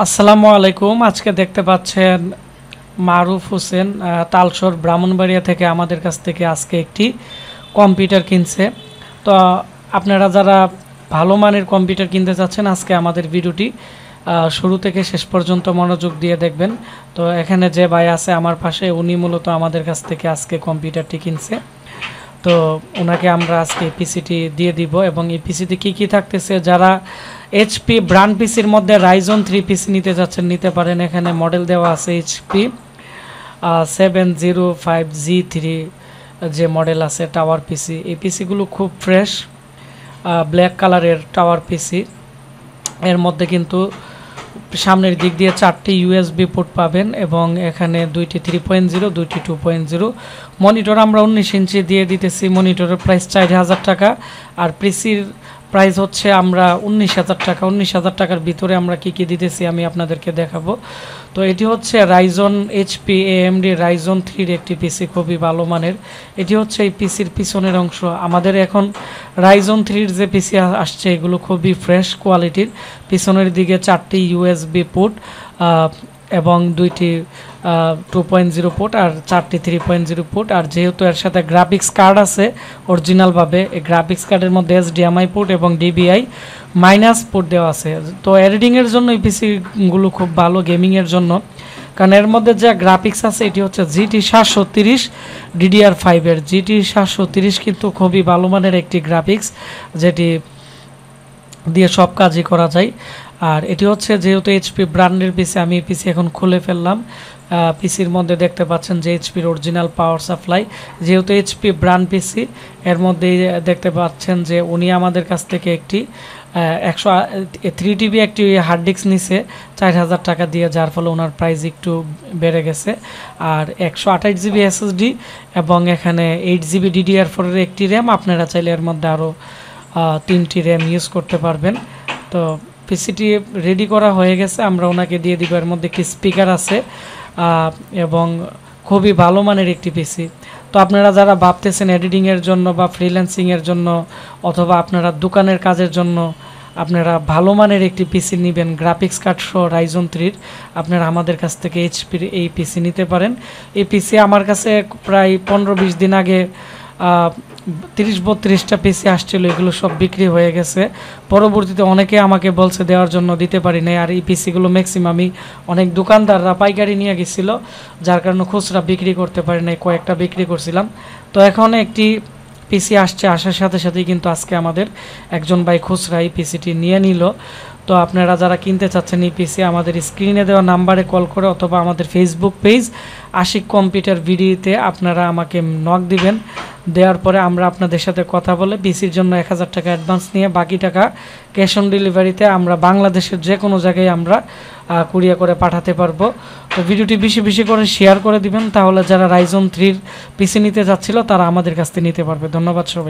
আসসালামু আলাইকুম। আজকে দেখতে পাচ্ছেন মারুফ হোসেন তালসর ব্রাহ্মণবাড়িয়া থেকে আমাদের কাছ থেকে আজকে একটি কম্পিউটার কিনছে। তো আপনারা যারা ভালো মানের কম্পিউটার কিনতে চাচ্ছেন আজকে আমাদের ভিডিওটি শুরু থেকে শেষ পর্যন্ত মনোযোগ দিয়ে দেখবেন। তো এখানে যে ভাই আছে আমার পাশে, উনি মূলত আমাদের কাছ থেকে আজকে কম্পিউটারটি কিনছে। তো ওনাকে আমরা আজকে পিসিটি দিয়ে দিব এবং এই পিসিতে কী কী থাকতেছে, যারা এইচপি ব্র্যান্ড পিসির মধ্যে রাইজন 3 পিসি নিতে যাচ্ছেন নিতে পারেন। এখানে মডেল দেওয়া আছে এইচপি 705G3 যে মডেল আছে টাওয়ার পিসি। এই পিসিগুলো খুব ফ্রেশ ব্ল্যাক কালারের টাওয়ার পিসি। এর মধ্যে কিন্তু সামনের দিক দিয়ে 4টি ইউএসবি পোর্ট পাবেন এবং এখানে 2টি 3.0 2টি 2.0 মনিটর আমরা 19 ইঞ্চি দিয়ে দিতেছি। মনিটরের প্রাইস 4000 টাকা আর পিসির প্রাইস হচ্ছে আমরা 19,000 টাকা। 19,000 টাকার ভিতরে আমরা কি কি দিতেছি আমি আপনাদেরকে দেখাবো। তো এটি হচ্ছে রাইজন এইচপি এএমডি রাইজন 3 একটি পিসি, খুবই ভালো মানের। এটি হচ্ছে এই পিসির পিছনের অংশ। আমাদের এখন রাইজন 3 যে পিসি আসছে এগুলো খুবই ফ্রেশ কোয়ালিটির। পিছনের দিকে 4টি ইউএসবি পোর্ট এবং 2টি 2.0 পোর্ট আর 4টি 3.0 পোর্ট। আর যেহেতু এর সাথে গ্রাফিক্স কার্ড আছে অরিজিনালভাবে, এই গ্রাফিক্স কার্ডের মধ্যে HDMI পোর্ট এবং DVI মাইনাস পোর্ট দেওয়া আছে। তো এডিটিংয়ের জন্য এই পিসিগুলো খুব ভালো, গেমিংয়ের জন্য। কারণ এর মধ্যে যে গ্রাফিক্স আছে এটি হচ্ছে GT 730 DDR5 এর। GT 730 কিন্তু খুবই ভালো মানের একটি গ্রাফিক্স, যেটি দিয়ে সব কাজই করা যায়। আর এটি হচ্ছে যেহেতু এইচপি ব্র্যান্ডের পিসি, আমি পিসি এখন খুলে ফেললাম। পিসির মধ্যে দেখতে পাচ্ছেন যে এইচপির অরিজিনাল পাওয়ার সাপ্লাই। যেহেতু এইচপি ব্র্যান্ড পিসি, এর মধ্যে দেখতে পাচ্ছেন যে উনি আমাদের কাছ থেকে একটি 3TB একটি হার্ড ডিস্ক নিছে 4000 টাকা দিয়ে, যার ফলে ওনার প্রাইস একটু বেড়ে গেছে। আর 128GB SSD এবং এখানে 8GB DDR4 এর একটি র্যাম। আপনারা চাইলে এর মধ্যে আরও 3টি র্যাম ইউজ করতে পারবেন। তো পিসিটি রেডি করা হয়ে গেছে, আমরা ওনাকে দিয়ে দিব। এর মধ্যে একটি স্পিকার আছে এবং খুবই ভালো মানের একটি পিসি। তো আপনারা যারা ভাবতেছেন এডিটিংয়ের জন্য বা ফ্রিল্যান্সিংয়ের জন্য অথবা আপনারা দোকানের কাজের জন্য আপনারা ভালো মানের একটি পিসি নেবেন গ্রাফিক্স কার্ড সহ রাইজন 3, আপনারা আমাদের কাছ থেকে এইচপির এই পিসি নিতে পারেন। এই পিসি আমার কাছে প্রায় 15-20 দিন আগে 30-32টা পিসি আসছিল, এগুলো সব বিক্রি হয়ে গেছে। পরবর্তীতে অনেকে আমাকে বলছে দেওয়ার জন্য, দিতে পারি নাই। আর এই পিসিগুলো ম্যাক্সিমামই অনেক দোকানদাররা পাইকারি নিয়ে গেছিলো, যার কারণে খুচরা বিক্রি করতে পারি নাই, কয়েকটা বিক্রি করছিলাম। তো এখন একটি পিসি আসছে, আসার সাথে সাথেই কিন্তু আজকে আমাদের একজন ভাই খুচরা এই পিসিটি নিয়ে নিল। তো আপনারা যারা কিনতে চাচ্ছেন এই পিসি, আমাদের স্ক্রিনে দেওয়া নাম্বারে কল করে অথবা আমাদের ফেসবুক পেজ আশিক কম্পিউটার ভিডিওতে আপনারা আমাকে নক দিবেন। দেওয়ার পরে আমরা আপনাদের সাথে কথা বলে পিসির জন্য 1000 টাকা অ্যাডভান্স নিয়ে বাকি টাকা ক্যাশ অন ডেলিভারিতে আমরা বাংলাদেশের যে কোনো জায়গায় আমরা কুরিয়ার করে পাঠাতে পারবো। তো ভিডিওটি বেশি বেশি করে শেয়ার করে দিবেন, তাহলে যারা রাইজন 3 পিসি নিতে যাচ্ছিল তারা আমাদের কাছ থেকে নিতে পারবে। ধন্যবাদ সবাই।